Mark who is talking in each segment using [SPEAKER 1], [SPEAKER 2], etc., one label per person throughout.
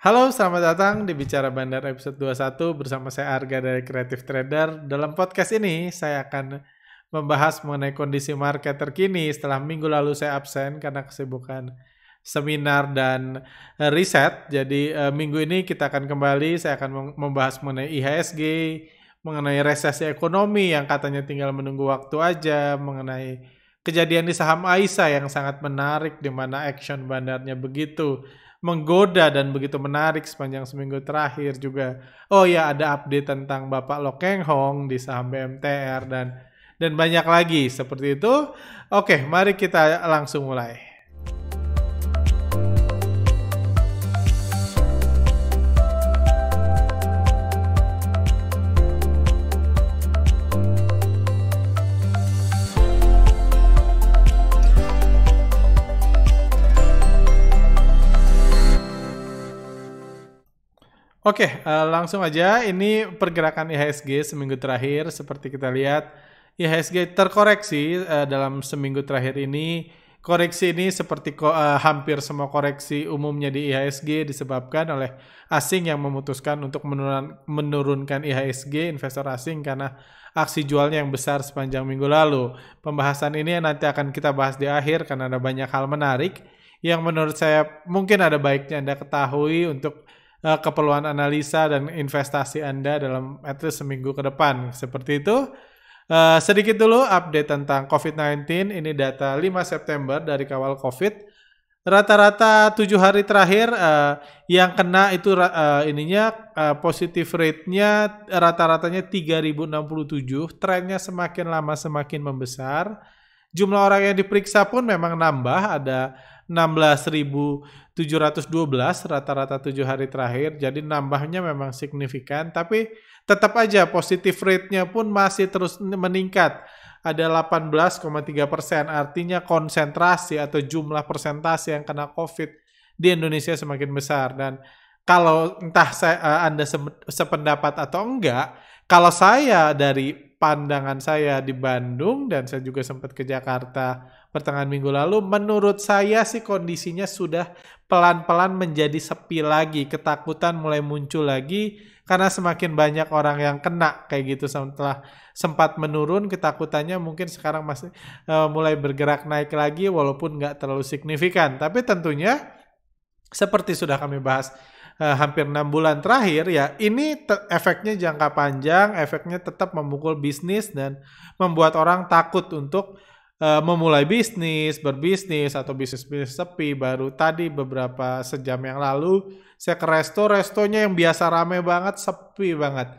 [SPEAKER 1] Halo, selamat datang di Bicara Bandar episode 21 bersama saya Arga dari Creative Trader. Dalam podcast ini, saya akan membahas mengenai kondisi market terkini setelah minggu lalu saya absen karena kesibukan seminar dan riset. Jadi minggu ini kita akan kembali, saya akan membahas mengenai IHSG, mengenai resesi ekonomi yang katanya tinggal menunggu waktu aja, mengenai kejadian di saham Aisyah yang sangat menarik di mana action bandarnya begitu menggoda dan begitu menarik sepanjang seminggu terakhir juga. Oh ya, ada update tentang Bapak Lo Keng Hong di saham BMTR dan banyak lagi seperti itu. Oke, mari kita langsung mulai. Oke, langsung aja. Ini pergerakan IHSG seminggu terakhir. Seperti kita lihat, IHSG terkoreksi dalam seminggu terakhir ini. Koreksi ini seperti hampir semua koreksi umumnya di IHSG disebabkan oleh asing yang memutuskan untuk menurunkan IHSG, investor asing, karena aksi jualnya yang besar sepanjang minggu lalu. Pembahasan ini nanti akan kita bahas di akhir karena ada banyak hal menarik yang menurut saya mungkin ada baiknya Anda ketahui untuk keperluan analisa dan investasi Anda dalam at least seminggu ke depan. Seperti itu. Sedikit dulu update tentang COVID-19. Ini data 5 September dari kawal COVID. Rata-rata 7 hari terakhir yang kena itu positif rate-nya rata-ratanya 3.067. Trennya semakin lama semakin membesar. Jumlah orang yang diperiksa pun memang nambah, ada 16.712 rata-rata 7 hari terakhir. Jadi nambahnya memang signifikan, tapi tetap aja positif rate-nya pun masih terus meningkat. Ada 18,3%, artinya konsentrasi atau jumlah persentase yang kena COVID di Indonesia semakin besar. Dan kalau entah Anda sependapat atau enggak, kalau saya dari pandangan saya di Bandung dan saya juga sempat ke Jakarta pertengahan minggu lalu, menurut saya sih kondisinya sudah pelan-pelan menjadi sepi lagi, ketakutan mulai muncul lagi karena semakin banyak orang yang kena kayak gitu. Setelah sempat menurun ketakutannya, mungkin sekarang masih mulai bergerak naik lagi walaupun nggak terlalu signifikan. Tapi tentunya seperti sudah kami bahas hampir 6 bulan terakhir, ya ini efeknya jangka panjang, efeknya tetap memukul bisnis dan membuat orang takut untuk memulai bisnis, berbisnis, atau bisnis-bisnis sepi. Baru tadi beberapa sejam yang lalu saya ke restonya yang biasa rame banget, sepi banget.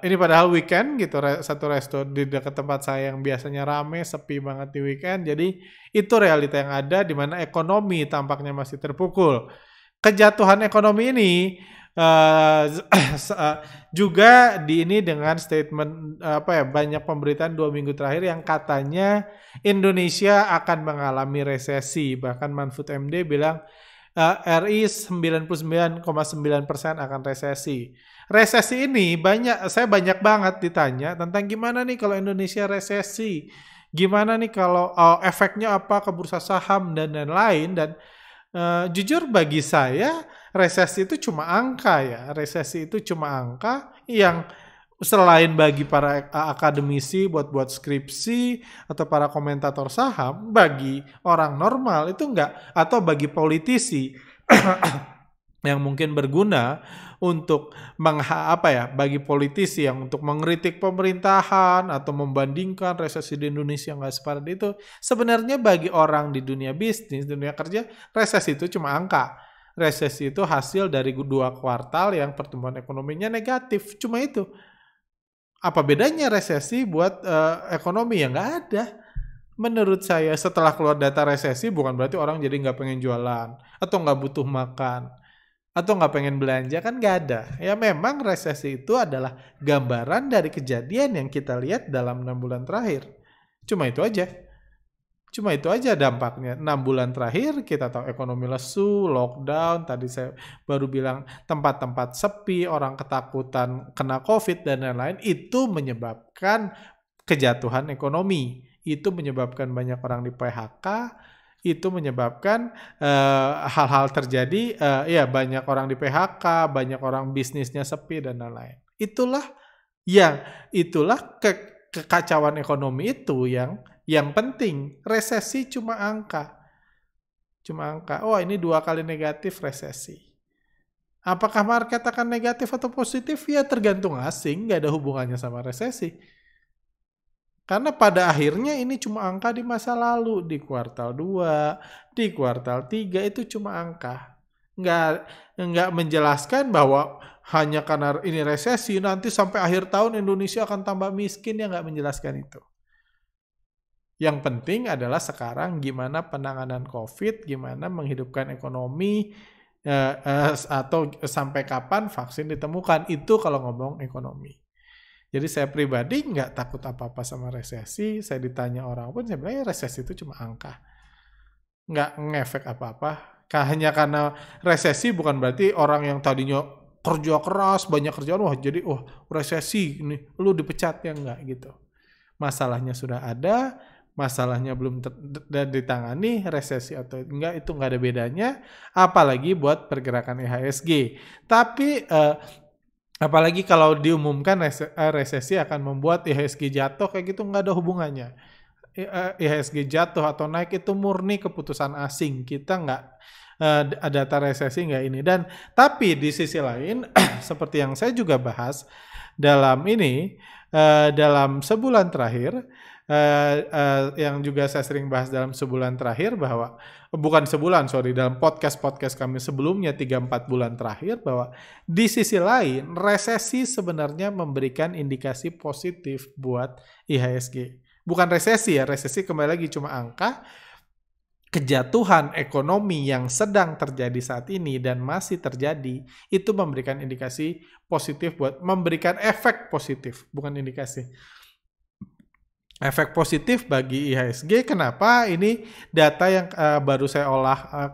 [SPEAKER 1] Ini padahal weekend gitu, satu resto di dekat tempat saya yang biasanya rame, sepi banget di weekend. Jadi itu realita yang ada di mana ekonomi tampaknya masih terpukul. Kejatuhan ekonomi ini juga ini dengan statement banyak pemberitaan 2 minggu terakhir yang katanya Indonesia akan mengalami resesi. Bahkan Mahfud MD bilang RI 99,9% akan resesi. Resesi ini saya banyak banget ditanya tentang gimana nih kalau Indonesia resesi, gimana nih kalau efeknya apa ke bursa saham dan lain-lain. Dan jujur bagi saya resesi itu cuma angka ya. Resesi itu cuma angka yang selain bagi para akademisi buat skripsi atau para komentator saham, bagi orang normal itu enggak, atau bagi politisi yang mungkin berguna untuk bagi politisi yang untuk mengkritik pemerintahan atau membandingkan resesi di Indonesia nggak separah itu, sebenarnya bagi orang di dunia bisnis, dunia kerja, resesi itu cuma angka. Resesi itu hasil dari 2 kuartal yang pertumbuhan ekonominya negatif, cuma itu. Apa bedanya resesi buat ekonomi? Ya nggak ada. Menurut saya setelah keluar data resesi bukan berarti orang jadi nggak pengen jualan atau nggak butuh makan atau nggak pengen belanja, kan nggak ada. Ya memang resesi itu adalah gambaran dari kejadian yang kita lihat dalam 6 bulan terakhir. Cuma itu aja. Cuma itu aja dampaknya. 6 bulan terakhir kita tahu ekonomi lesu, lockdown, tadi saya baru bilang tempat-tempat sepi, orang ketakutan kena COVID dan lain-lain, itu menyebabkan kejatuhan ekonomi. Itu menyebabkan banyak orang di PHK, itu menyebabkan hal-hal terjadi, ya banyak orang di PHK, banyak orang bisnisnya sepi dan lain-lain. Itulah kekacauan ekonomi itu yang penting. Resesi cuma angka. Oh, ini 2 kali negatif resesi. Apakah market akan negatif atau positif? Ya tergantung asing, nggak ada hubungannya sama resesi. Karena pada akhirnya ini cuma angka di masa lalu, di kuartal 2, di kuartal 3 itu cuma angka. Nggak menjelaskan bahwa hanya karena ini resesi, nanti sampai akhir tahun Indonesia akan tambah miskin, ya nggak menjelaskan itu. Yang penting adalah sekarang gimana penanganan COVID, gimana menghidupkan ekonomi, atau sampai kapan vaksin ditemukan. Itu kalau ngomong ekonomi. Jadi saya pribadi nggak takut apa-apa sama resesi. Saya ditanya orang pun, saya bilang ya resesi itu cuma angka. Nggak ngefek apa-apa. Hanya karena resesi bukan berarti orang yang tadinya kerja keras, banyak kerjaan, jadi resesi, ini lu dipecat, ya nggak gitu. Masalahnya sudah ada, masalahnya belum ditangani, resesi atau enggak itu nggak ada bedanya, apalagi buat pergerakan IHSG. Tapi apalagi kalau diumumkan resesi akan membuat IHSG jatuh, kayak gitu nggak ada hubungannya. IHSG jatuh atau naik itu murni keputusan asing, kita nggak data resesi nggak ini. Dan tapi di sisi lain seperti yang saya juga bahas dalam ini, dalam sebulan terakhir, yang juga saya sering bahas dalam sebulan terakhir, bahwa bukan sebulan, dalam podcast kami sebelumnya 3-4 bulan terakhir, bahwa di sisi lain resesi sebenarnya memberikan indikasi positif buat IHSG. Bukan resesi ya, resesi kembali lagi cuma angka. Kejatuhan ekonomi yang sedang terjadi saat ini dan masih terjadi, itu memberikan indikasi positif memberikan efek positif, bukan indikasi. Efek positif bagi IHSG. Kenapa? Ini data yang baru saya olah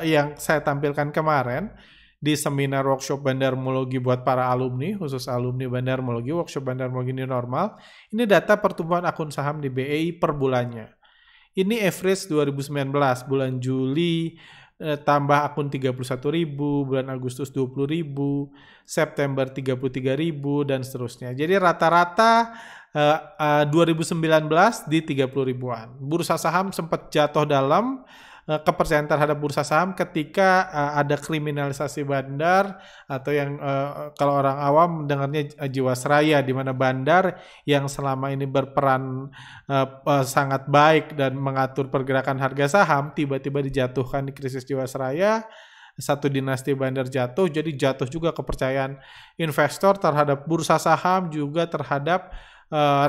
[SPEAKER 1] yang saya tampilkan kemarin di seminar workshop bandarmologi buat para alumni, khusus alumni bandarmologi, workshop bandarmologi new normal. Ini data pertumbuhan akun saham di BEI per bulannya. Ini average 2019, bulan Juli tambah akun 31.000, bulan Agustus 20.000, September 33.000, dan seterusnya. Jadi rata-rata 2019 di 30 ribuan. Bursa saham sempat jatuh dalam, kepercayaan terhadap bursa saham ketika ada kriminalisasi bandar, atau yang kalau orang awam dengarnya Jiwasraya, di mana bandar yang selama ini berperan sangat baik dan mengatur pergerakan harga saham tiba-tiba dijatuhkan di krisis Jiwasraya. Satu dinasti bandar jatuh, jadi jatuh juga kepercayaan investor terhadap bursa saham, juga terhadap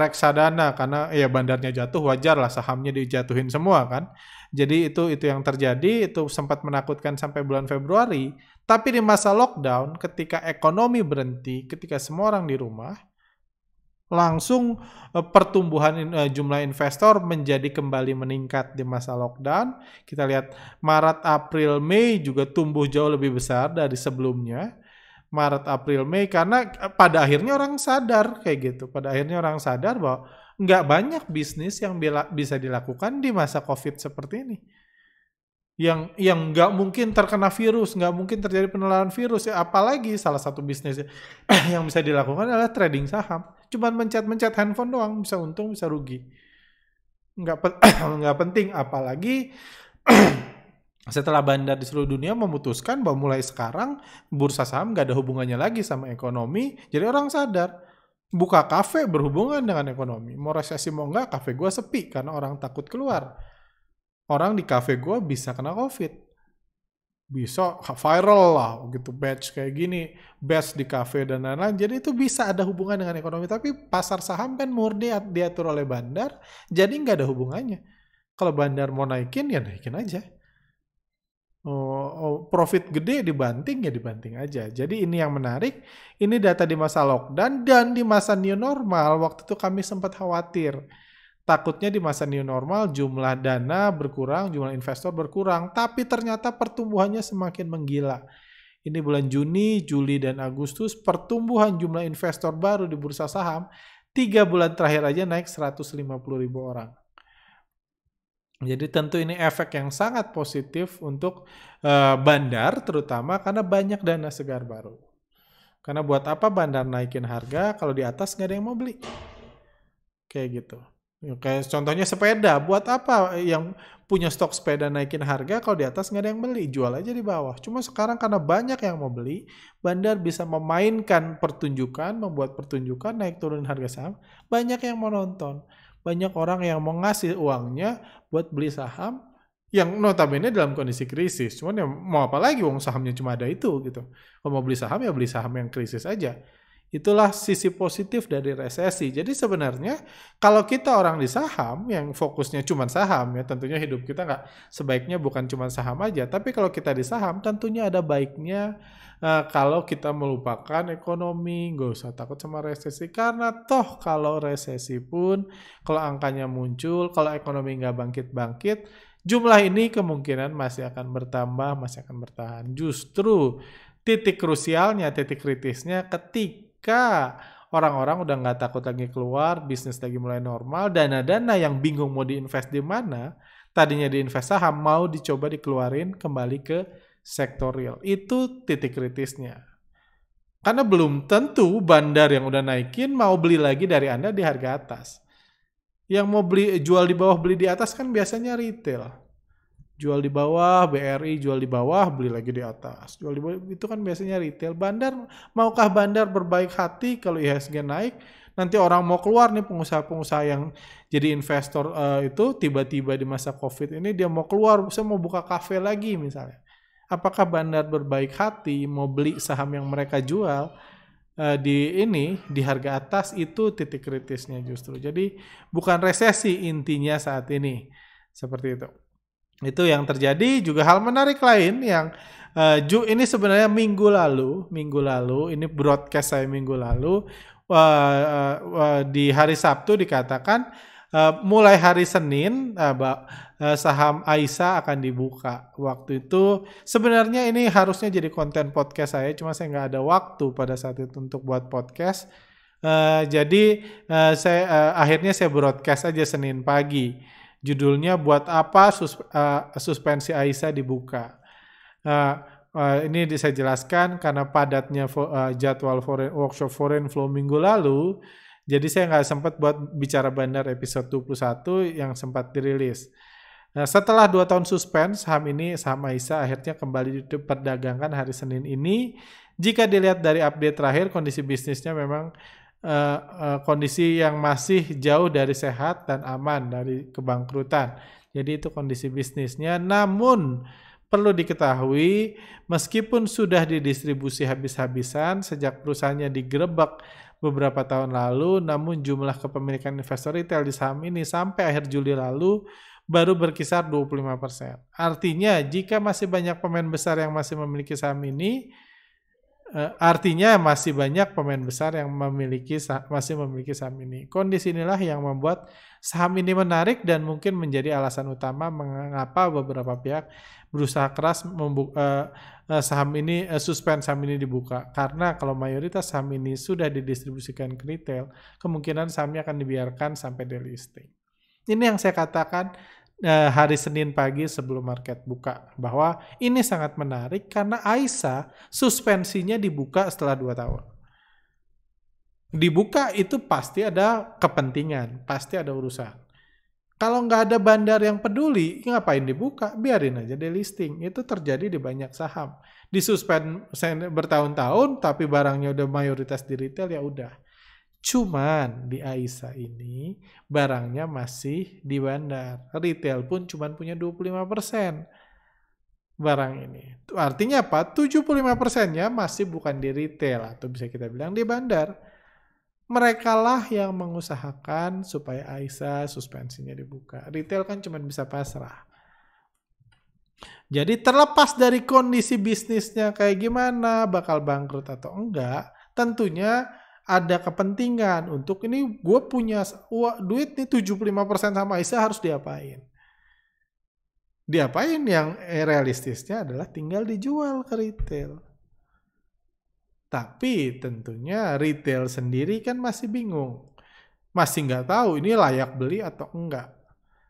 [SPEAKER 1] reksadana, karena ya bandarnya jatuh, wajar lah sahamnya dijatuhin semua kan. Jadi itu yang terjadi, itu sempat menakutkan sampai bulan Februari. Tapi di masa lockdown, ketika ekonomi berhenti, ketika semua orang di rumah, langsung pertumbuhan jumlah investor menjadi kembali meningkat di masa lockdown. Kita lihat Maret, April, Mei juga tumbuh jauh lebih besar dari sebelumnya. Maret, April, Mei, karena pada akhirnya orang sadar kayak gitu. Pada akhirnya orang sadar bahwa nggak banyak bisnis yang bisa dilakukan di masa COVID seperti ini. Yang nggak mungkin terkena virus, nggak mungkin terjadi penularan virus. Ya, apalagi salah satu bisnis yang bisa dilakukan adalah trading saham. Cuman mencet-mencet handphone doang, bisa untung, bisa rugi. Nggak penting, apalagi setelah bandar di seluruh dunia memutuskan bahwa mulai sekarang bursa saham gak ada hubungannya lagi sama ekonomi, jadi orang sadar. Buka kafe berhubungan dengan ekonomi. Mau resesi mau enggak, kafe gue sepi karena orang takut keluar. Orang di kafe gue bisa kena COVID. Bisa viral lah gitu, batch kayak gini, batch di kafe dan lain-lain. Jadi itu bisa ada hubungan dengan ekonomi. Tapi pasar saham kan murni diatur oleh bandar, jadi gak ada hubungannya. Kalau bandar mau naikin, ya naikin aja. Profit gede dibanting, ya dibanting aja. Jadi ini yang menarik, ini data di masa lockdown dan di masa new normal. Waktu itu kami sempat khawatir, takutnya di masa new normal jumlah dana berkurang, jumlah investor berkurang, tapi ternyata pertumbuhannya semakin menggila. Ini bulan Juni, Juli, dan Agustus, pertumbuhan jumlah investor baru di bursa saham 3 bulan terakhir aja naik 150.000 orang. Jadi tentu ini efek yang sangat positif untuk bandar terutama karena banyak dana segar baru. Karena buat apa bandar naikin harga kalau di atas nggak ada yang mau beli? Kayak gitu. Ya, kayak contohnya sepeda, buat apa yang punya stok sepeda naikin harga kalau di atas nggak ada yang beli, jual aja di bawah. Cuma sekarang karena banyak yang mau beli, bandar bisa memainkan pertunjukan, membuat pertunjukan naik turun harga saham, banyak yang mau nonton. Banyak orang yang mau ngasih uangnya buat beli saham yang notabene dalam kondisi krisis. Cuman ya mau apa lagi, uang sahamnya cuma ada itu gitu. Kalau mau beli saham ya beli saham yang krisis aja. Itulah sisi positif dari resesi. Jadi sebenarnya kalau kita orang di saham yang fokusnya cuma saham ya tentunya hidup kita nggak sebaiknya bukan cuma saham aja. Tapi kalau kita di saham tentunya ada baiknya kalau kita melupakan ekonomi, nggak usah takut sama resesi. Karena toh kalau resesi pun, kalau angkanya muncul, kalau ekonomi nggak bangkit-bangkit, jumlah ini kemungkinan masih akan bertambah, masih akan bertahan. Justru titik krusialnya, titik kritisnya ketika orang-orang udah nggak takut lagi keluar, bisnis lagi mulai normal, dana-dana yang bingung mau diinvest di mana, tadinya diinvest saham, mau dicoba dikeluarin kembali ke sektor real. Itu titik kritisnya. Karena belum tentu bandar yang udah naikin mau beli lagi dari Anda di harga atas. Yang mau beli jual di bawah beli di atas kan biasanya retail. Jual di bawah, BRI jual di bawah, beli lagi di atas. Jual di bawah, itu kan biasanya retail. Bandar, maukah bandar berbaik hati kalau IHSG naik? Nanti orang mau keluar nih pengusaha-pengusaha yang jadi investor itu tiba-tiba di masa COVID ini dia mau keluar, saya mau buka kafe lagi misalnya. Apakah bandar berbaik hati mau beli saham yang mereka jual di harga atas? Itu titik kritisnya justru. Jadi bukan resesi intinya saat ini. Seperti itu. Itu yang terjadi. Juga hal menarik lain yang ini sebenarnya minggu lalu ini broadcast saya minggu lalu di hari Sabtu dikatakan mulai hari Senin saham AISA akan dibuka. Waktu itu sebenarnya ini harusnya jadi konten podcast saya, cuma saya nggak ada waktu pada saat itu untuk buat podcast. Jadi akhirnya saya broadcast aja Senin pagi. Judulnya buat apa suspensi AISA dibuka. Ini saya jelaskan karena padatnya jadwal workshop foreign flow minggu lalu, jadi saya nggak sempat buat bicara bandar episode 21 yang sempat dirilis. Nah, setelah 2 tahun suspend, saham AISA akhirnya kembali diperdagangkan hari Senin ini. Jika dilihat dari update terakhir, kondisi bisnisnya memang kondisi yang masih jauh dari sehat dan aman dari kebangkrutan. Jadi itu kondisi bisnisnya. Namun perlu diketahui, meskipun sudah didistribusi habis-habisan sejak perusahaannya digerebek beberapa tahun lalu, namun jumlah kepemilikan investor retail di saham ini sampai akhir Juli lalu baru berkisar 25%. Artinya jika masih banyak pemain besar yang masih memiliki saham ini, artinya masih banyak pemain besar yang masih memiliki saham ini. Kondisi inilah yang membuat saham ini menarik dan mungkin menjadi alasan utama mengapa beberapa pihak berusaha keras suspend saham ini dibuka. Karena kalau mayoritas saham ini sudah didistribusikan ke retail, kemungkinan sahamnya akan dibiarkan sampai delisting. Ini yang saya katakan hari Senin pagi sebelum market buka, bahwa ini sangat menarik karena AISA suspensinya dibuka setelah 2 tahun. Dibuka itu pasti ada kepentingan, pasti ada urusan. Kalau nggak ada bandar yang peduli, ngapain dibuka? Biarin aja delisting. Itu terjadi di banyak saham. Disuspend bertahun-tahun, tapi barangnya udah mayoritas di retail, ya udah. Cuman di AISA ini barangnya masih di bandar. Retail pun cuma punya 25% barang ini. Artinya apa? 75%-nya masih bukan di retail atau bisa kita bilang di bandar. Mereka lah yang mengusahakan supaya AISA suspensinya dibuka. Retail kan cuma bisa pasrah. Jadi terlepas dari kondisi bisnisnya kayak gimana, bakal bangkrut atau enggak, tentunya ada kepentingan untuk ini gue punya duit nih 75% sama AISA harus diapain. Diapain yang realistisnya adalah tinggal dijual ke retail. Tapi tentunya retail sendiri kan masih bingung. Masih nggak tahu ini layak beli atau enggak.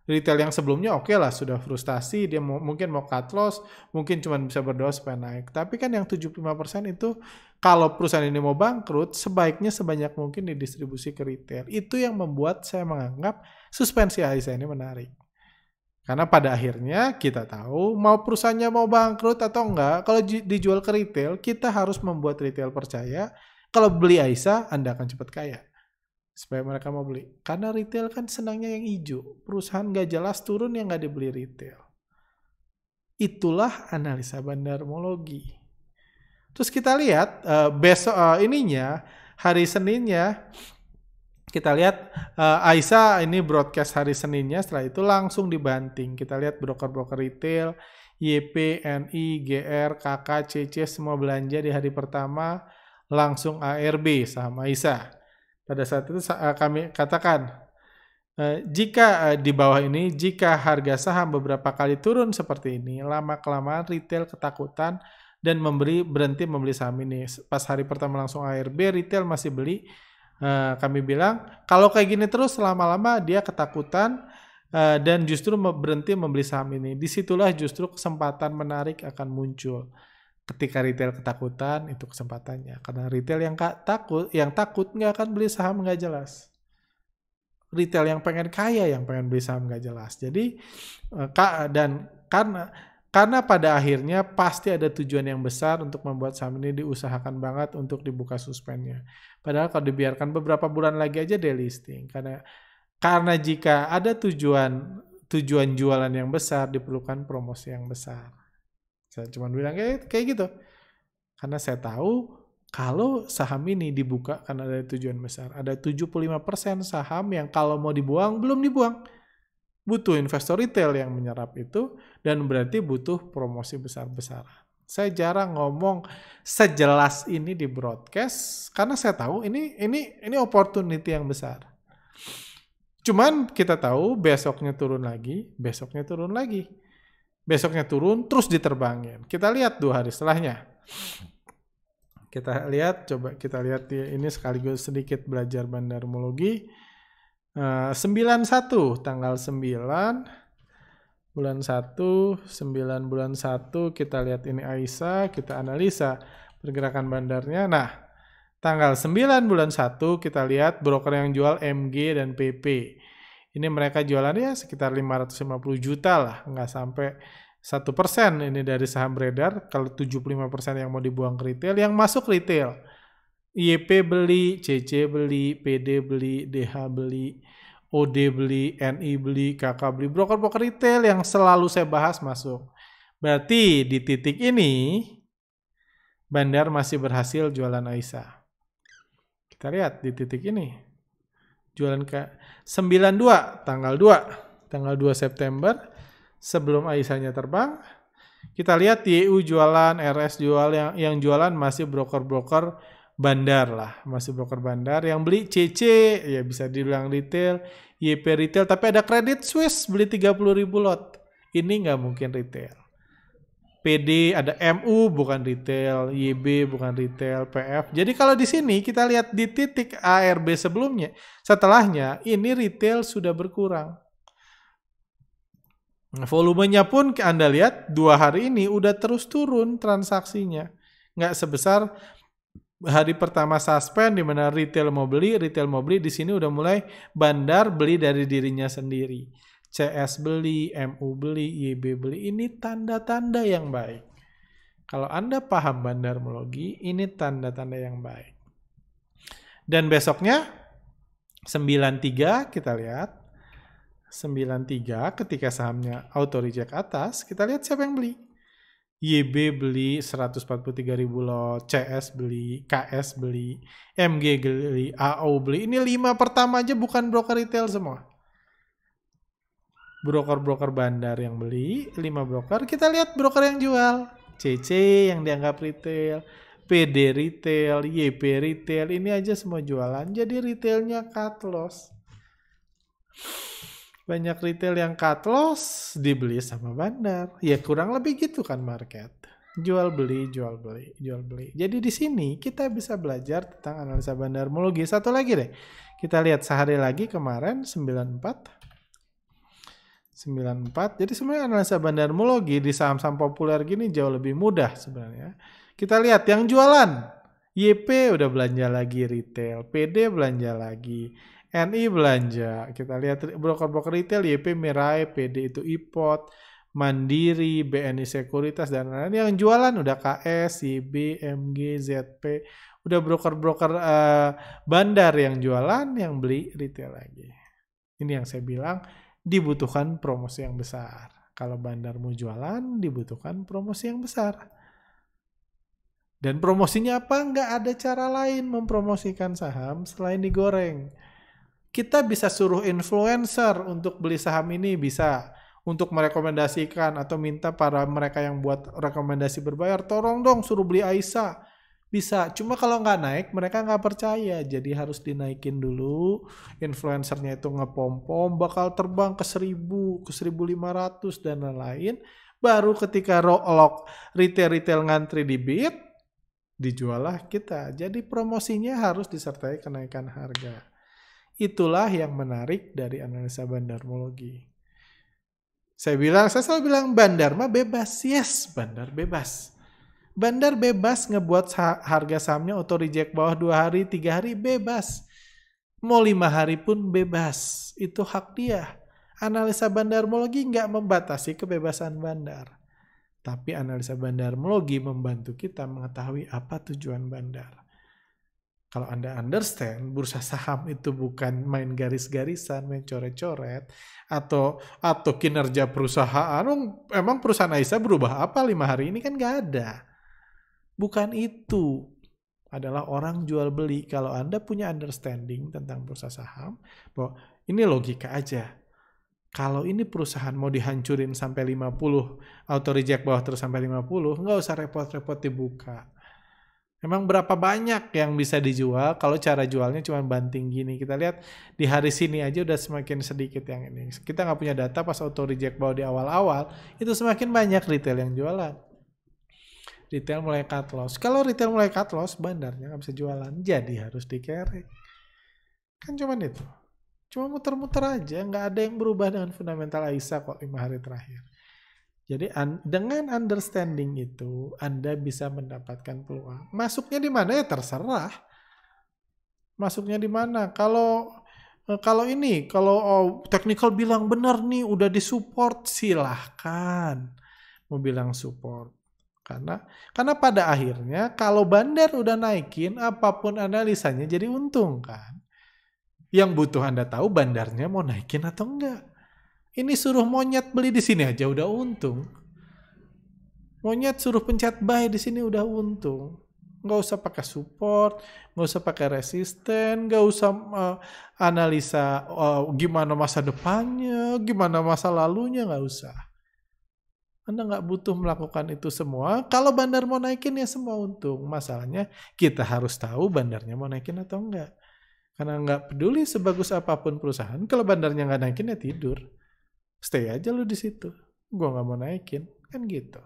[SPEAKER 1] Retail yang sebelumnya oke lah, sudah frustasi, dia mungkin mau cut loss, mungkin cuma bisa berdoa supaya naik. Tapi kan yang 75% itu kalau perusahaan ini mau bangkrut, sebaiknya sebanyak mungkin didistribusi ke retail. Itu yang membuat saya menganggap suspensi AISA ini menarik. Karena pada akhirnya kita tahu mau perusahaannya mau bangkrut atau enggak, kalau dijual ke retail, kita harus membuat retail percaya kalau beli AISA, Anda akan cepat kaya. Supaya mereka mau beli. Karena retail kan senangnya yang hijau. Perusahaan nggak jelas turun yang nggak dibeli retail. Itulah analisa bandarmologi. Terus kita lihat besok ininya, hari Seninnya, kita lihat AISA ini broadcast hari Seninnya, setelah itu langsung dibanting. Kita lihat broker-broker retail, YP, NI, GR, KK, CC semua belanja di hari pertama, langsung ARB saham AISA. Pada saat itu kami katakan, jika di bawah ini, jika harga saham beberapa kali turun seperti ini, lama-kelamaan retail ketakutan dan berhenti membeli saham ini. Pas hari pertama langsung ARB, retail masih beli. Kami bilang, kalau kayak gini terus lama-lama dia ketakutan dan justru berhenti membeli saham ini. Disitulah justru kesempatan menarik akan muncul. Ketika retail ketakutan, itu kesempatannya. Karena retail yang takut nggak akan beli saham nggak jelas. Retail yang pengen kaya, yang pengen beli saham nggak jelas. Jadi, dan karena pada akhirnya pasti ada tujuan yang besar untuk membuat saham ini diusahakan banget untuk dibuka suspennya. Padahal kalau dibiarkan beberapa bulan lagi aja delisting. Karena jika ada tujuan jualan yang besar, diperlukan promosi yang besar. Saya cuma bilang kayak gitu. Karena saya tahu kalau saham ini dibuka karena ada tujuan besar. Ada 75% saham yang kalau mau dibuang, belum dibuang. Butuh investor retail yang menyerap itu dan berarti butuh promosi besar-besaran. Saya jarang ngomong sejelas ini di broadcast karena saya tahu ini opportunity yang besar. Cuman kita tahu besoknya turun lagi, besoknya turun lagi. Besoknya turun, terus diterbangin. Kita lihat 2 hari setelahnya. Coba kita lihat ini sekaligus sedikit belajar bandarmologi. 91, tanggal 9, bulan 1, 9 bulan 1, kita lihat ini AISA, kita analisa pergerakan bandarnya. Nah, tanggal 9 bulan 1, kita lihat broker yang jual MG dan PP. Ini mereka jualannya sekitar 550 juta lah, nggak sampai 1% ini dari saham beredar. Kalau 75% yang mau dibuang ke retail, yang masuk retail. YP beli, CC beli, PD beli, DH beli, OD beli, NI beli, KK beli. Broker-broker retail yang selalu saya bahas masuk. Berarti di titik ini, Bandar masih berhasil jualan AISA. Kita lihat di titik ini. Jualan ke 92 tanggal 2 September sebelum AISA-nya terbang. Kita lihat YU jualan, RS jual, yang jualan masih broker-broker bandar lah, masih broker bandar. Yang beli CC ya bisa dibilang retail, YP retail, tapi ada Credit Suisse beli 30.000 lot. Ini nggak mungkin retail. PD ada MU bukan retail, YB bukan retail, PF. Jadi kalau di sini kita lihat di titik ARB sebelumnya, setelahnya ini retail sudah berkurang. Nah, volumenya pun Anda lihat 2 hari ini udah terus turun transaksinya. Nggak sebesar hari pertama suspend di mana retail mau beli, di sini udah mulai bandar beli dari dirinya sendiri. CS beli, MU beli, YB beli, ini tanda-tanda yang baik. Kalau Anda paham bandarmologi, ini tanda-tanda yang baik. Dan besoknya 93 kita lihat. 93 ketika sahamnya auto reject atas, kita lihat siapa yang beli. YB beli 143.000 lot, CS beli, KS beli, MG beli, AO beli. Ini 5 pertama aja bukan broker retail semua. Broker-broker bandar yang beli, 5 broker. Kita lihat broker yang jual. CC yang dianggap retail, PD retail, YP retail. Ini aja semua jualan. Jadi retailnya cut loss. Banyak retail yang cut loss dibeli sama bandar. Ya kurang lebih gitu kan market. Jual beli, jual beli, jual beli. Jadi di sini kita bisa belajar tentang analisa bandarmologi. Satu lagi deh. Kita lihat sehari lagi kemarin 94. 94. Jadi sebenarnya analisa bandarmologi di saham-saham populer gini jauh lebih mudah sebenarnya. Kita lihat yang jualan. YP udah belanja lagi retail, PD belanja lagi, NI belanja. Kita lihat broker-broker retail, YP Mirai, PD itu IPOT, Mandiri, BNI Sekuritas, dan lain-lain. Yang jualan udah KS, YB, MG, ZP. Udah broker-broker bandar yang jualan, yang beli retail lagi. Ini yang saya bilang, dibutuhkan promosi yang besar. Kalau bandar mau jualan, dibutuhkan promosi yang besar. Dan promosinya apa? Nggak ada cara lain mempromosikan saham selain digoreng. Kita bisa suruh influencer untuk beli saham ini, bisa. Untuk merekomendasikan atau minta para mereka yang buat rekomendasi berbayar, tolong dong suruh beli Aisyah. Bisa, cuma kalau nggak naik mereka nggak percaya, jadi harus dinaikin dulu. Influencernya itu ngepom-pom, bakal terbang ke 1000, ke 1500 dan lain-lain. Baru ketika retail ngantri di bid, dijualah kita. Jadi promosinya harus disertai kenaikan harga. Itulah yang menarik dari analisa bandarmologi. Saya selalu bilang bandar mah bebas. Yes, bandar bebas. Bandar bebas ngebuat harga sahamnya auto reject bawah 2 hari, 3 hari bebas. Mau 5 hari pun bebas. Itu hak dia. Analisa bandarmologi nggak membatasi kebebasan bandar. Tapi analisa bandarmologi membantu kita mengetahui apa tujuan bandar. Kalau Anda understand, bursa saham itu bukan main garis-garisan, main coret-coret, atau kinerja perusahaan. Emang perusahaan Aisyah berubah apa 5 hari ini? Kan nggak ada. Bukan itu. Adalah orang jual beli. Kalau Anda punya understanding tentang bursa saham, bahwa ini logika aja. Kalau ini perusahaan mau dihancurin sampai 50, auto reject bawah terus sampai 50, nggak usah repot-repot dibuka. Emang berapa banyak yang bisa dijual kalau cara jualnya cuma banting gini. Kita lihat di hari sini aja udah semakin sedikit yang ini. Kita nggak punya data pas auto reject bawah di awal-awal, itu semakin banyak retail yang jualan. Retail mulai cut loss. Kalau retail mulai cut loss, bandarnya nggak bisa jualan. Jadi harus dikerek. Kan cuma itu. Cuma muter-muter aja. Nggak ada yang berubah dengan fundamental Aisyah kok 5 hari terakhir. Jadi dengan understanding itu, Anda bisa mendapatkan peluang. Masuknya di mana ya terserah. Masuknya di mana? Kalau technical bilang benar nih, udah disupport, silahkan mau bilang support. Karena pada akhirnya kalau bandar udah naikin, apapun analisanya jadi untung kan. Yang butuh Anda tahu bandarnya mau naikin atau enggak. Ini suruh monyet beli di sini aja udah untung. Monyet suruh pencet buy di sini udah untung. Nggak usah pakai support, nggak usah pakai resisten, nggak usah analisa gimana masa depannya, gimana masa lalunya, nggak usah. Anda nggak butuh melakukan itu semua. Kalau bandar mau naikin ya semua untung. Masalahnya kita harus tahu bandarnya mau naikin atau enggak. Karena nggak peduli sebagus apapun perusahaan, kalau bandarnya nggak naikin ya tidur. Stay aja lu di situ. Gua nggak mau naikin, kan gitu.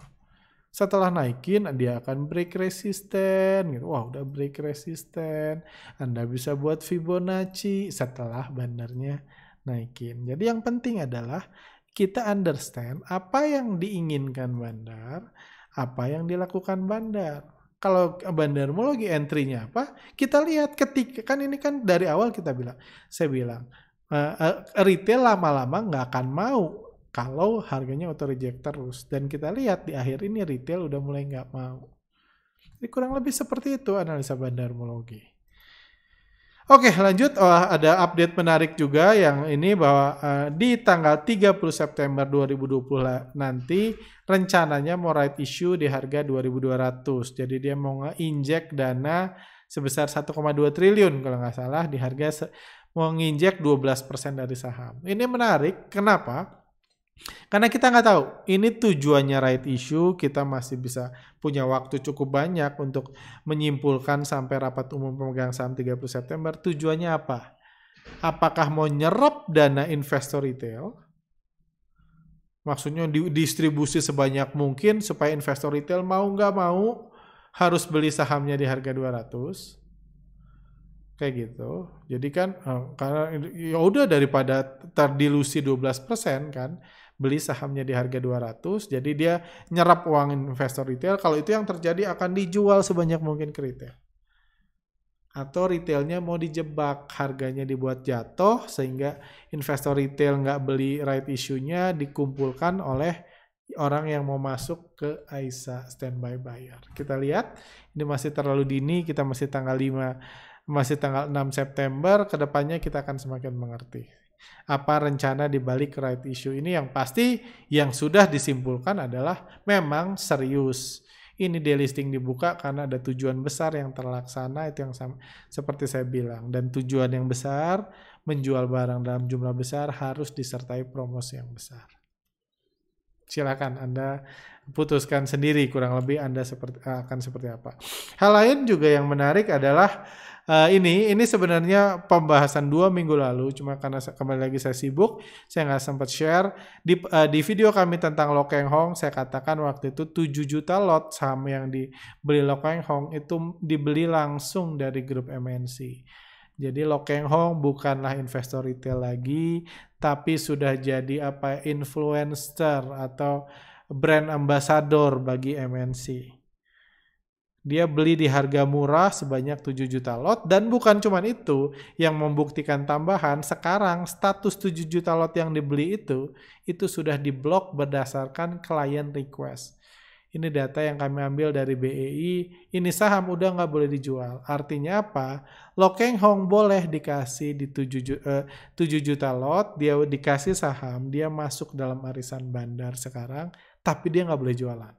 [SPEAKER 1] Setelah naikin, dia akan break resisten. Gitu. Wah, udah break resisten. Anda bisa buat Fibonacci setelah bandarnya naikin. Jadi yang penting adalah kita understand apa yang diinginkan bandar, apa yang dilakukan bandar. Kalau bandarmologi entry-nya apa? Kita lihat ketika, kan ini kan dari awal saya bilang, retail lama-lama nggak akan mau kalau harganya auto reject terus. Dan kita lihat di akhir ini retail udah mulai nggak mau. Jadi kurang lebih seperti itu analisa bandarmologi. Oke, lanjut. Ada update menarik juga yang ini bahwa di tanggal 30 September 2020 nanti rencananya mau right issue di harga 2.200. Jadi dia mau nge-inject dana sebesar 1,2 triliun kalau nggak salah di harga mau nginjek 12% dari saham. Ini menarik. Kenapa? Karena kita nggak tahu. Ini tujuannya right issue. Kita masih bisa punya waktu cukup banyak untuk menyimpulkan sampai rapat umum pemegang saham 30 September. Tujuannya apa? Apakah mau nyerap dana investor retail? Maksudnya distribusi sebanyak mungkin supaya investor retail mau nggak mau harus beli sahamnya di harga 200. kayak gitu. Jadi kan karena ya udah daripada terdilusi 12% kan, beli sahamnya di harga 200, jadi dia nyerap uang investor retail. Kalau itu yang terjadi akan dijual sebanyak mungkin ke retail. Atau retailnya mau dijebak, harganya dibuat jatuh sehingga investor retail nggak beli right issue-nya, dikumpulkan oleh orang yang mau masuk ke AISA standby buyer. Kita lihat, ini masih terlalu dini, kita masih tanggal 5, masih tanggal 6 September, kedepannya kita akan semakin mengerti. Apa rencana di balik right issue ini. Yang pasti yang sudah disimpulkan adalah memang serius. Ini delisting dibuka karena ada tujuan besar yang terlaksana, itu yang seperti saya bilang. Dan tujuan yang besar, menjual barang dalam jumlah besar harus disertai promosi yang besar. Silakan Anda putuskan sendiri kurang lebih Anda akan seperti apa. Hal lain juga yang menarik adalah ini sebenarnya pembahasan 2 minggu lalu, cuma karena kembali lagi saya sibuk, saya nggak sempat share. Di video kami tentang Lo Keng Hong, saya katakan waktu itu 7 juta lot saham yang dibeli Lo Keng Hong itu dibeli langsung dari grup MNC. Jadi Lo Keng Hong bukanlah investor retail lagi, tapi sudah jadi influencer atau brand ambassador bagi MNC. Dia beli di harga murah sebanyak 7 juta lot, dan bukan cuma itu yang membuktikan tambahan, sekarang status 7 juta lot yang dibeli itu sudah diblok berdasarkan client request. Ini data yang kami ambil dari BEI, ini saham udah nggak boleh dijual. Artinya apa? Lo Keng Hong boleh dikasih di 7 juta lot, dia dikasih saham, dia masuk dalam arisan bandar sekarang, tapi dia nggak boleh jualan.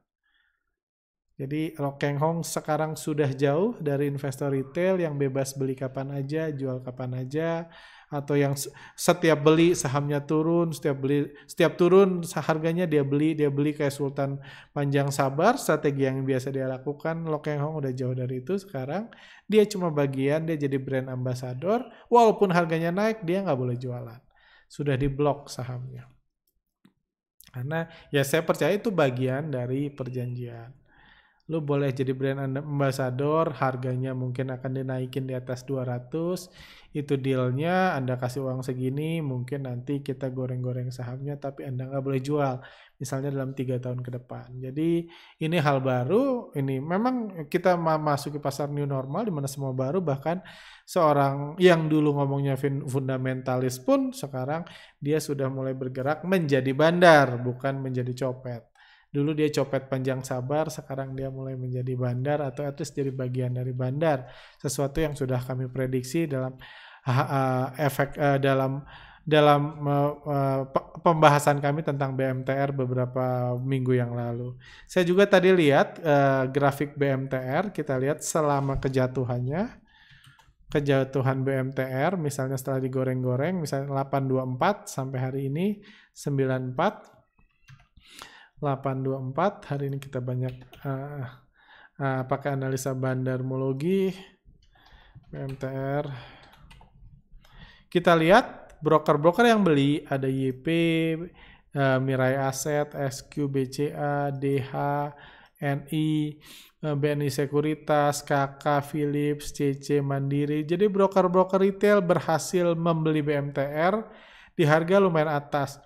[SPEAKER 1] Jadi Lo Keng Hong sekarang sudah jauh dari investor retail yang bebas beli kapan aja, jual kapan aja, atau yang setiap beli sahamnya turun, setiap turun harganya dia beli kayak Sultan Panjang Sabar, strategi yang biasa dia lakukan. Lo Keng Hong udah jauh dari itu sekarang. Dia cuma bagian, dia jadi brand ambassador, walaupun harganya naik dia nggak boleh jualan. Sudah diblok sahamnya. Karena ya saya percaya itu bagian dari perjanjian. Lu boleh jadi brand ambassador, harganya mungkin akan dinaikin di atas 200, itu dealnya, Anda kasih uang segini, mungkin nanti kita goreng-goreng sahamnya, tapi Anda nggak boleh jual, misalnya dalam 3 tahun ke depan. Jadi ini hal baru, ini memang kita memasuki pasar new normal, di mana semua baru, bahkan seorang yang dulu ngomongnya fundamentalis pun, sekarang dia sudah mulai bergerak menjadi bandar, bukan menjadi copet. Dulu dia copet Panjang Sabar, sekarang dia mulai menjadi bandar atau at least jadi bagian dari bandar. Sesuatu yang sudah kami prediksi dalam pembahasan kami tentang BMTR beberapa minggu yang lalu. Saya juga tadi lihat grafik BMTR, kita lihat selama kejatuhan BMTR, misalnya setelah digoreng-goreng, misalnya 824 sampai hari ini 94. 824, hari ini kita banyak pakai analisa bandarmologi BMTR. Kita lihat broker-broker yang beli, ada YP, Mirai Asset, SQ, BCA, DH, NI, BNI Sekuritas, KK, Philips, CC, Mandiri. Jadi broker-broker retail berhasil membeli BMTR di harga lumayan atas.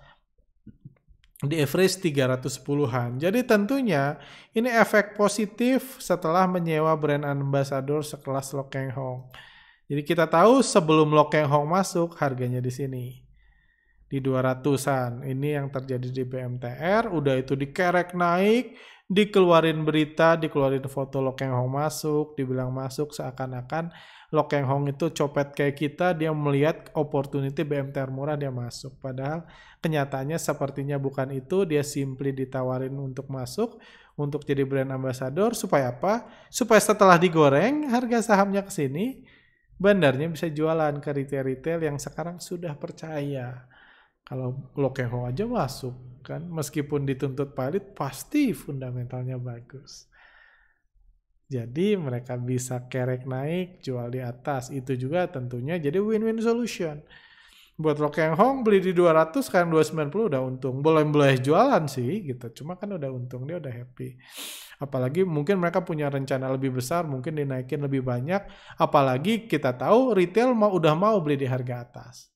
[SPEAKER 1] Di average 310-an. Jadi tentunya ini efek positif setelah menyewa brand ambassador sekelas Lo Keng Hong. Jadi kita tahu sebelum Lo Keng Hong masuk harganya di sini. Di 200-an. Ini yang terjadi di BMTR. Udah itu dikerek naik, dikeluarin berita, dikeluarin foto Lo Keng Hong masuk, dibilang masuk seakan-akan Lo Keng Hong itu copet kayak kita, dia melihat opportunity BMTR murah, dia masuk. Padahal kenyataannya sepertinya bukan itu, dia simply ditawarin untuk masuk, untuk jadi brand ambassador, supaya apa? Supaya setelah digoreng, harga sahamnya ke sini, bandarnya bisa jualan ke retail-retail yang sekarang sudah percaya. Kalau Lo Keng Hong aja masuk, kan? Meskipun dituntut pilot, pasti fundamentalnya bagus. Jadi mereka bisa kerek naik, jual di atas. Itu juga tentunya jadi win-win solution. Buat Lo Keng Hong beli di 200, sekarang 290 udah untung. Boleh jualan sih gitu. Cuma kan udah untung, dia udah happy. Apalagi mungkin mereka punya rencana lebih besar, mungkin dinaikin lebih banyak. Apalagi kita tahu retail udah mau beli di harga atas.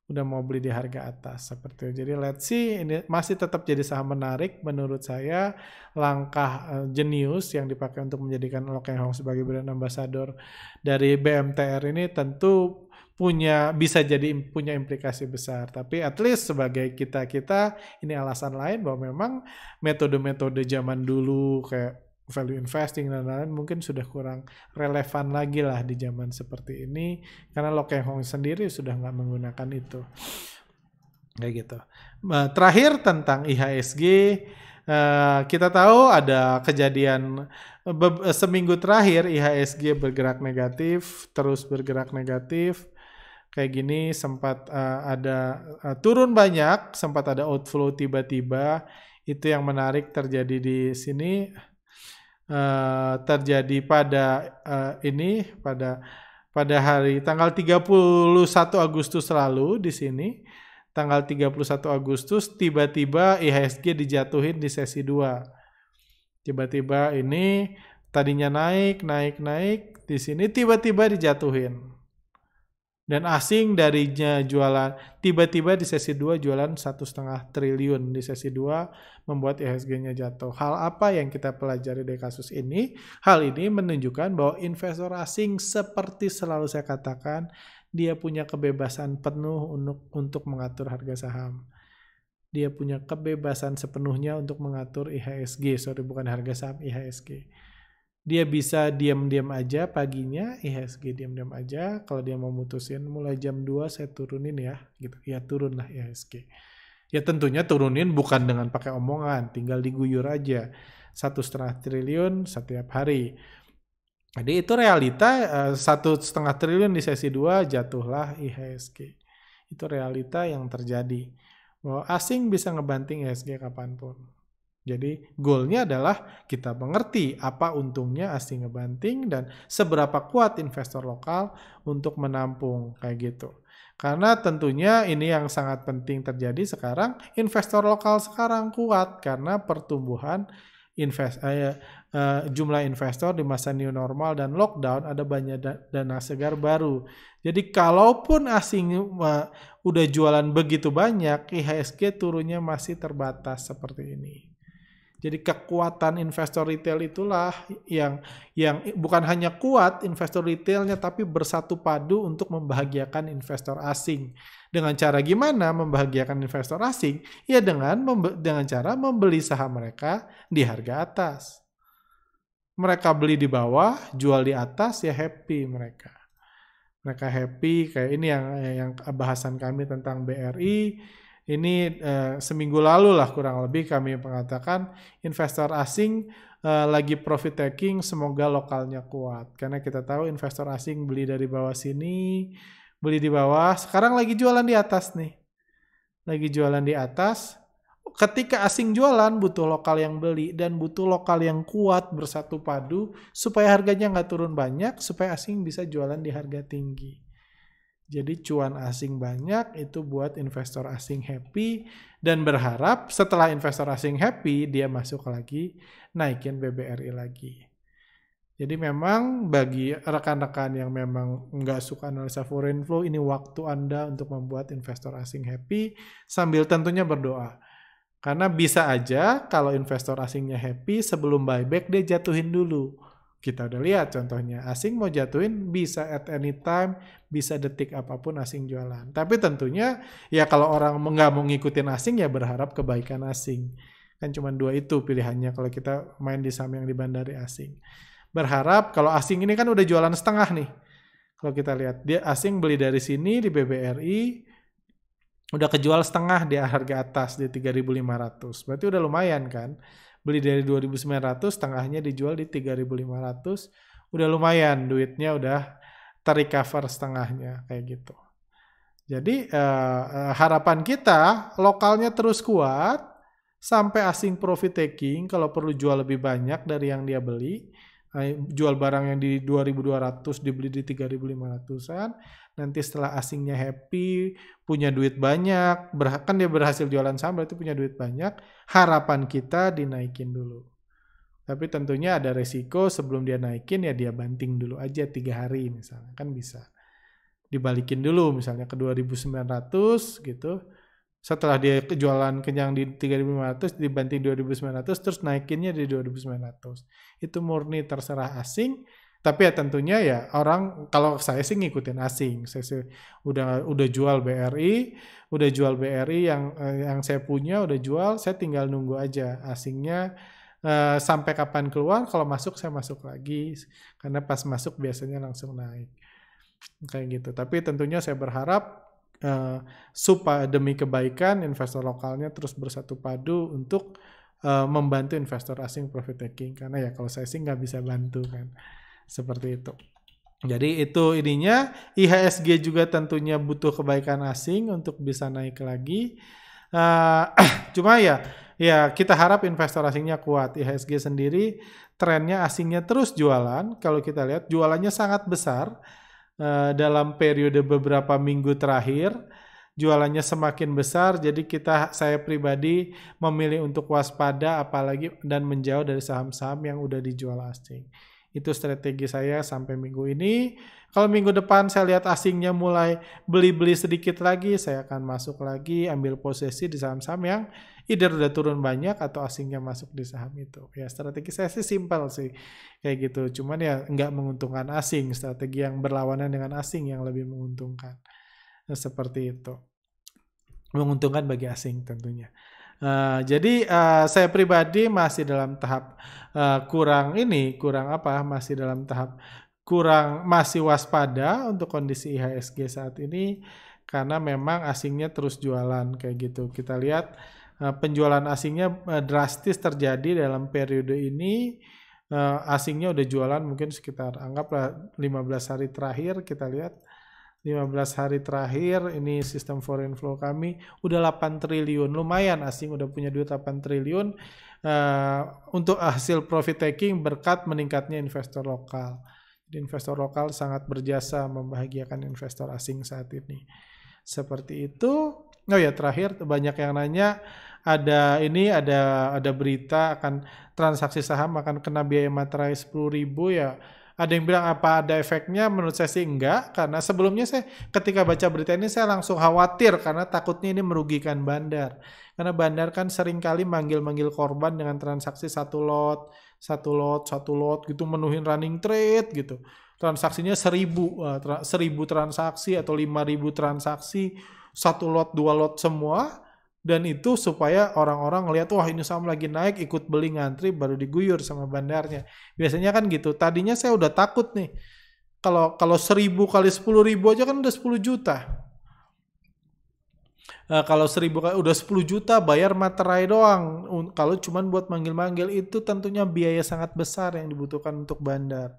[SPEAKER 1] Udah mau beli di harga atas seperti itu. Jadi let's see, ini masih tetap jadi saham menarik menurut saya. Langkah jenius yang dipakai untuk menjadikan Lo Keng Hong sebagai brand ambassador dari BMTR ini tentu bisa jadi punya implikasi besar. Tapi at least sebagai kita ini alasan lain bahwa memang metode-metode zaman dulu kayak value investing dan lain-lain mungkin sudah kurang relevan lagi lah di zaman seperti ini karena Lo Keng Hong sendiri sudah nggak menggunakan itu kayak gitu. Terakhir tentang IHSG, kita tahu ada kejadian seminggu terakhir IHSG bergerak negatif, terus bergerak negatif kayak gini, sempat ada turun banyak, sempat ada outflow tiba-tiba. Itu yang menarik terjadi di sini. Terjadi pada pada hari tanggal 31 Agustus lalu di sini. Tanggal 31 Agustus tiba-tiba IHSG dijatuhin di sesi 2. Tiba-tiba ini tadinya naik di sini tiba-tiba dijatuhin. Dan asing darinya jualan, tiba-tiba di sesi 2 jualan 1,5 triliun di sesi 2 membuat IHSG-nya jatuh. Hal apa yang kita pelajari dari kasus ini? Hal ini menunjukkan bahwa investor asing seperti selalu saya katakan, dia punya kebebasan penuh untuk mengatur harga saham. Dia punya kebebasan sepenuhnya untuk mengatur IHSG, bukan harga saham, IHSG. Dia bisa diam-diam aja paginya, IHSG diam-diam aja. Kalau dia mau mutusin mulai jam 2 saya turunin ya, gitu. Ya turunlah IHSG. Ya tentunya turunin bukan dengan pakai omongan, tinggal diguyur aja. 1,5 triliun setiap hari. Jadi itu realita, 1,5 triliun di sesi 2 jatuhlah IHSG. Itu realita yang terjadi. Bahwa asing bisa ngebanting IHSG kapanpun. Jadi goalnya adalah kita mengerti apa untungnya asing ngebanting dan seberapa kuat investor lokal untuk menampung kayak gitu. Karena tentunya ini yang sangat penting terjadi sekarang, investor lokal sekarang kuat karena pertumbuhan jumlah investor di masa new normal dan lockdown, ada banyak dana segar baru. Jadi kalaupun asing udah jualan begitu banyak, IHSG turunnya masih terbatas seperti ini. Jadi kekuatan investor retail itulah yang bukan hanya kuat investor retailnya, tapi bersatu padu untuk membahagiakan investor asing. Dengan cara gimana membahagiakan investor asing? Ya dengan cara membeli saham mereka di harga atas. Mereka beli di bawah, jual di atas, ya happy mereka. Mereka happy, kayak ini yang bahasan kami tentang BRI. Ini seminggu lalu lah kurang lebih kami mengatakan investor asing lagi profit taking, semoga lokalnya kuat. Karena kita tahu investor asing beli dari bawah sini, beli di bawah, sekarang lagi jualan di atas nih. Lagi jualan di atas. Ketika asing jualan butuh lokal yang beli dan butuh lokal yang kuat bersatu padu supaya harganya nggak turun banyak, supaya asing bisa jualan di harga tinggi. Jadi cuan asing banyak itu buat investor asing happy dan berharap setelah investor asing happy dia masuk lagi naikin BBRI lagi. Jadi memang bagi rekan-rekan yang memang nggak suka analisa foreign flow, ini waktu Anda untuk membuat investor asing happy sambil tentunya berdoa. Karena bisa aja kalau investor asingnya happy sebelum buyback dia jatuhin dulu. Kita udah lihat contohnya, asing mau jatuhin bisa at any time, bisa detik apapun asing jualan. Tapi tentunya ya kalau orang nggak mau ngikutin asing ya berharap kebaikan asing. Kan cuma 2 itu pilihannya kalau kita main di saham yang dibandari asing. Berharap kalau asing ini kan udah jualan setengah nih. Kalau kita lihat, dia asing beli dari sini di BBRI, udah kejual setengah di harga atas di 3.500. Berarti udah lumayan kan. Beli dari 2.900, setengahnya dijual di 3.500, udah lumayan, duitnya udah terrecover setengahnya, kayak gitu. Jadi harapan kita, lokalnya terus kuat, sampai asing profit taking, kalau perlu jual lebih banyak dari yang dia beli, jual barang yang di 2.200 dibeli di 3.500-an, nanti setelah asingnya happy, punya duit banyak, kan dia berhasil jualan saham berarti punya duit banyak, harapan kita dinaikin dulu. Tapi tentunya ada resiko sebelum dia naikin ya dia banting dulu aja 3 hari misalnya, kan bisa. Dibalikin dulu misalnya ke 2.900 gitu. Setelah dia kejualan kenyang di 3.500 dibanting 2.900 terus naikinnya di 2.900. Itu murni terserah asing. Tapi ya tentunya ya orang, kalau saya sih ngikutin asing. Saya sih udah jual BRI yang saya punya udah jual, saya tinggal nunggu aja asingnya sampai kapan keluar. Kalau masuk saya masuk lagi karena pas masuk biasanya langsung naik kayak gitu. Tapi tentunya saya berharap supaya demi kebaikan investor lokalnya terus bersatu padu untuk membantu investor asing profit taking, karena ya kalau saya sih nggak bisa bantu kan, seperti itu. Jadi itu ininya. IHSG juga tentunya butuh kebaikan asing untuk bisa naik lagi. Cuma ya kita harap investor asingnya kuat. IHSG sendiri trennya asingnya terus jualan. Kalau kita lihat jualannya sangat besar dalam periode beberapa minggu terakhir. Jualannya semakin besar, jadi saya pribadi memilih untuk waspada apalagi dan menjauh dari saham-saham yang udah dijual asing. Itu strategi saya sampai minggu ini. Kalau minggu depan saya lihat asingnya mulai beli-beli sedikit lagi, saya akan masuk lagi, ambil posisi di saham-saham yang either udah turun banyak atau asingnya masuk di saham itu. Ya strategi saya sih simpel sih, kayak gitu. Cuman ya nggak menguntungkan asing, strategi yang berlawanan dengan asing yang lebih menguntungkan. Seperti itu. Menguntungkan bagi asing tentunya. Jadi saya pribadi masih dalam tahap masih waspada untuk kondisi IHSG saat ini karena memang asingnya terus jualan kayak gitu. Kita lihat penjualan asingnya drastis terjadi dalam periode ini. Asingnya udah jualan mungkin sekitar anggaplah 15 hari terakhir. Kita lihat 15 hari terakhir ini sistem foreign flow kami udah 8 triliun. Lumayan asing udah punya duit 8 triliun untuk hasil profit taking berkat meningkatnya investor lokal. Jadi investor lokal sangat berjasa membahagiakan investor asing saat ini. Seperti itu. Oh ya, terakhir banyak yang nanya ada berita akan transaksi saham akan kena biaya materai 10.000 ya. Ada yang bilang apa ada efeknya? Menurut saya sih enggak, karena sebelumnya saya ketika baca berita ini saya langsung khawatir karena takutnya ini merugikan bandar. Karena bandar kan seringkali manggil-manggil korban dengan transaksi satu lot gitu, menuhin running trade gitu. Transaksinya 1.000 transaksi atau 5.000 transaksi, 1 lot 2 lot semua. Dan itu supaya orang-orang ngelihat wah ini saham lagi naik, ikut beli ngantri baru diguyur sama bandarnya. Biasanya kan gitu. Tadinya saya udah takut nih. Kalau 1.000 kali 10.000 aja kan udah 10 juta. Kalau 1.000 kali udah 10 juta bayar materai doang. Kalau cuman buat manggil-manggil itu tentunya biaya sangat besar yang dibutuhkan untuk bandar.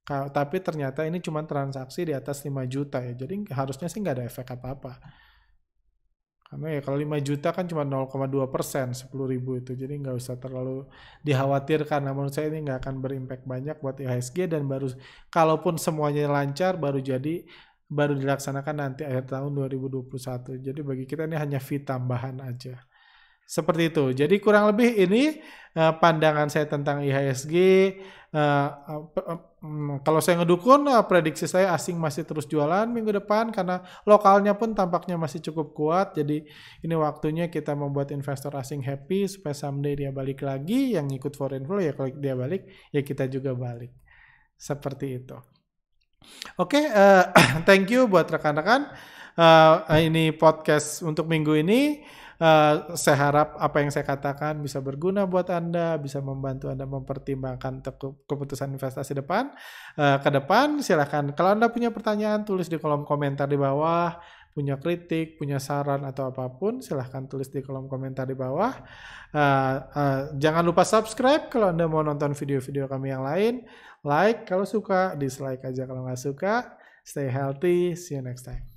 [SPEAKER 1] Tapi ternyata ini cuma transaksi di atas 5 juta ya. Jadi harusnya sih nggak ada efek apa-apa. Karena ya kalau 5 juta kan cuma 0,2%, 10.000 itu. Jadi nggak usah terlalu dikhawatirkan. Namun saya ini nggak akan berimpact banyak buat IHSG dan kalaupun semuanya lancar baru dilaksanakan nanti akhir tahun 2021. Jadi bagi kita ini hanya fee tambahan aja. Seperti itu. Jadi kurang lebih ini pandangan saya tentang IHSG. Kalau saya ngedukun, prediksi saya asing masih terus jualan minggu depan karena lokalnya pun tampaknya masih cukup kuat. Jadi ini waktunya kita membuat investor asing happy supaya someday dia balik lagi. Yang ikut foreign flow ya kalau dia balik ya kita juga balik. Seperti itu. Oke, thank you buat rekan-rekan. Ini podcast untuk minggu ini. Saya harap apa yang saya katakan bisa berguna buat Anda, bisa membantu Anda mempertimbangkan keputusan investasi ke depan. Silahkan kalau Anda punya pertanyaan tulis di kolom komentar di bawah, punya kritik, punya saran atau apapun silahkan tulis di kolom komentar di bawah. Jangan lupa subscribe kalau Anda mau nonton video-video kami yang lain. Like kalau suka, dislike aja kalau nggak suka. Stay healthy, see you next time.